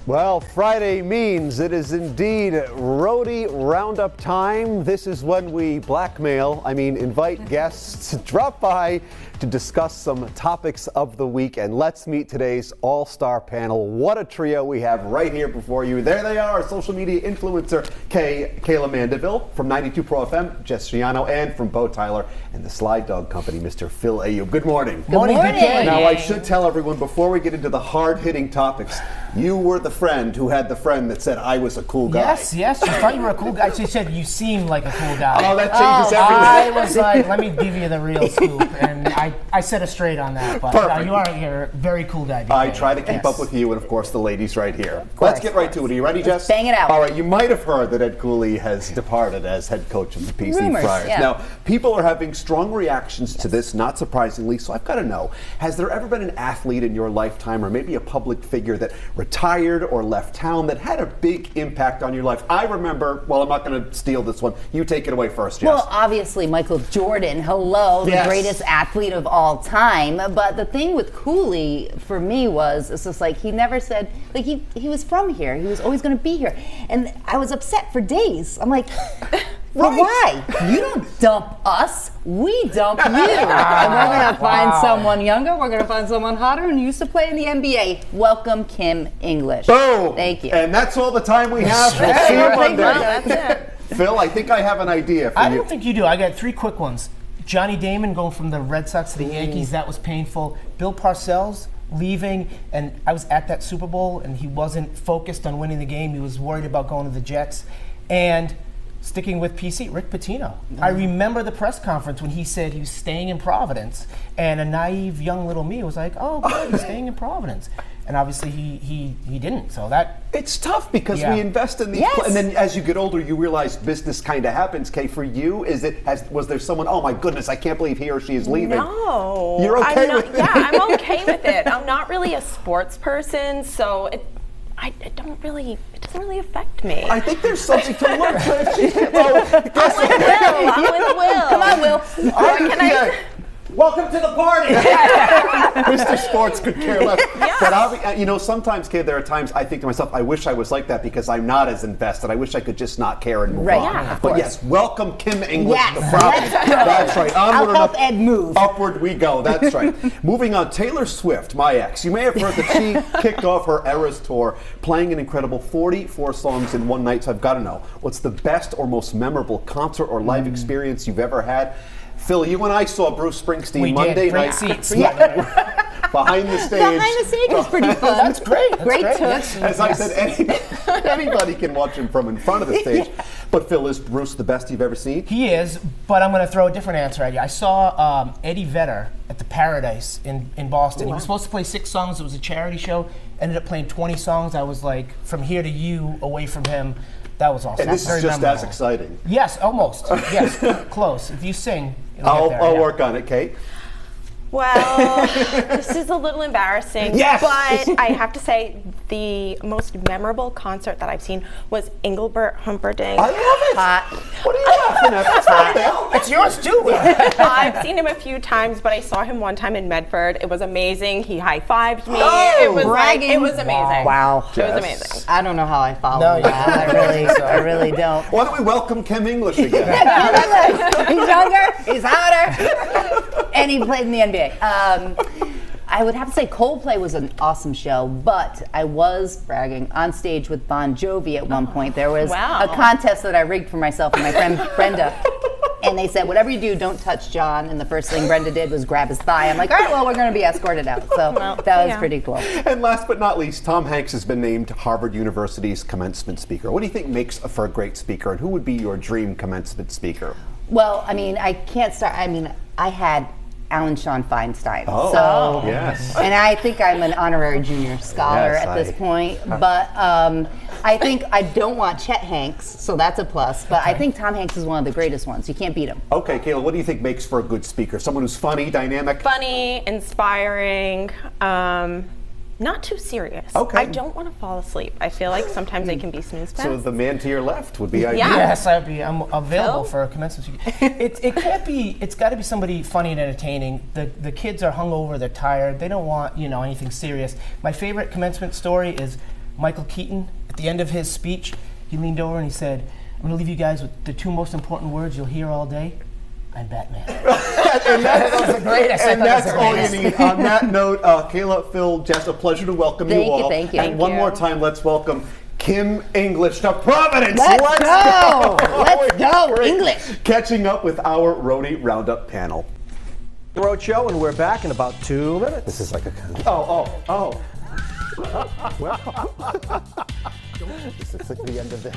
Well, Friday means it is indeed Roadie Roundup time. This is when we invite guests to drop by to discuss some topics of the week. And let's meet today's all-star panel. What a trio we have right here before you. There they are, social media influencer Kayla Mandeville from 92 Pro FM, Jess Giano, and from Bo Tyler and the Slide Dog Company, Mr. Phil Ayub. Good morning. Good morning. Now, I should tell everyone before we get into the hard-hitting topics, you were the friend who had the friend that said I was a cool guy. Yes, she thought you were a cool guy. She said you seemed like a cool guy. Oh, that changes everything. I was like, let me give you the real scoop, and I set her straight on that. But you're a very cool guy. I try to keep up with you, and of course the ladies right here. Let's get right to it. Are you ready, Jess? Bang it out. All right, you might have heard that Ed Cooley has departed as head coach of the PC Friars. Yeah. Now, people are having strong reactions to this, not surprisingly, so I've got to know, has there ever been an athlete in your lifetime, or maybe a public figure that retired or left town that had a big impact on your life? I remember, well, I'm not going to steal this one. You take it away first, Jess. Well, obviously, Michael Jordan, the greatest athlete of all time. But the thing with Cooley, for me, was, it's just like, he never said, like, he was from here. He was always going to be here. And I was upset for days. I'm like, but why? You don't dump us. We dump you. And we're going to find someone younger. We're going to find someone hotter and used to play in the NBA. Welcome, Kim English. Boom. Thank you. And that's all the time we have. We'll see you Monday. That's it. Phil, I think I have an idea for you. I don't think you do. I got three quick ones. Johnny Damon going from the Red Sox to the Yankees, that was painful. Bill Parcells leaving, and I was at that Super Bowl, and he wasn't focused on winning the game. He was worried about going to the Jets. And sticking with PC, Rick Pitino. I remember the press conference when he said he was staying in Providence, and a naive young little me was like, oh, good, he's staying in Providence. And obviously he didn't, so that... It's tough because we invest in these, and then as you get older, you realize business kind of happens. Kay, for you, was there someone? Oh my goodness, I can't believe he or she is leaving. No, you're okay with it. Yeah, I'm okay with it. I'm not really a sports person, so it doesn't really affect me. I think there's something to learn. I'm with Will. Come on, Will. Welcome to the party. Mr. Sports could care less. Yeah. But sometimes, Kay, there are times I think to myself, I wish I was like that because I'm not as invested. I wish I could just not care and move on. Yeah, but yes, welcome Kim English to Yes. Providence. That's right. I'll help Ed move. Upward we go. That's right. Moving on, Taylor Swift, my ex. You may have heard that she kicked off her Eras tour playing an incredible 44 songs in one night. So I've got to know, what's the best or most memorable concert or live experience you've ever had? Phil, you and I saw Bruce Springsteen Monday Great night. seats. Behind the stage. Behind the stage was pretty fun. That's great. Great Yes. As I said, anybody can watch him from in front of the stage. But Phil, is Bruce the best you've ever seen? He is, but I'm going to throw a different answer at you. I saw Eddie Vedder at the Paradise in Boston. He was supposed to play 6 songs. It was a charity show. Ended up playing 20 songs. I was like, from here to you, away from him. That was awesome. And this is just as exciting. Yes, almost. Yes, close. If you sing, you'll get there, I'll work on it, Kate. Well, this is a little embarrassing, Yes! but I have to say the most memorable concert that I've seen was Engelbert Humperdinck. I love it. Hot. What are you laughing at? That's not Bill. It's yours too. I've seen him a few times, but I saw him one time in Medford. It was amazing. He high-fived me. Oh, it was bragging. it was amazing. Wow. It was amazing. I don't know how I follow No, that. I really don't. Why don't we welcome Kim English again? He's younger, he's hotter, and he played in the NBA. I would have to say Coldplay was an awesome show, but I was bragging on stage with Bon Jovi at one point. There was a contest that I rigged for myself and my friend Brenda. And they said, whatever you do, don't touch John. And the first thing Brenda did was grab his thigh. I'm like, all right, well, we're going to be escorted out. So that was pretty cool. And last but not least, Tom Hanks has been named Harvard University's commencement speaker. What do you think makes for a great speaker, and who would be your dream commencement speaker? Well, I mean, I can't start. I mean, I had Alan Sean Feinstein. Yes. And I think I'm an honorary junior scholar at this point. But I think I don't want Chet Hanks, so that's a plus. But I think Tom Hanks is one of the greatest ones. You can't beat him. Okay, Kayla, what do you think makes for a good speaker? Someone who's funny, dynamic? Funny, inspiring, not too serious. Okay. I don't want to fall asleep. I feel like sometimes they can be snooze fest. So the man to your left would be ideal. Yes, I'm available for a commencement speaker. It can't be. It's got to be somebody funny and entertaining. The kids are hungover. They're tired. They don't want anything serious. My favorite commencement story is Michael Keaton, at the end of his speech, he leaned over and he said, I'm going to leave you guys with the 2 most important words you'll hear all day. I'm Batman. And that's all you need. On that note, Kayla, Phil, Jess, a pleasure to welcome you all. Thank you. And one more time, let's welcome Kim English to Providence. Let's go. Let's go, Great. English. Catching up with our Roadie Roundup panel. The Road Show, and we're back in about 2 minutes. This is like a kind of, oh. This is like the end of this.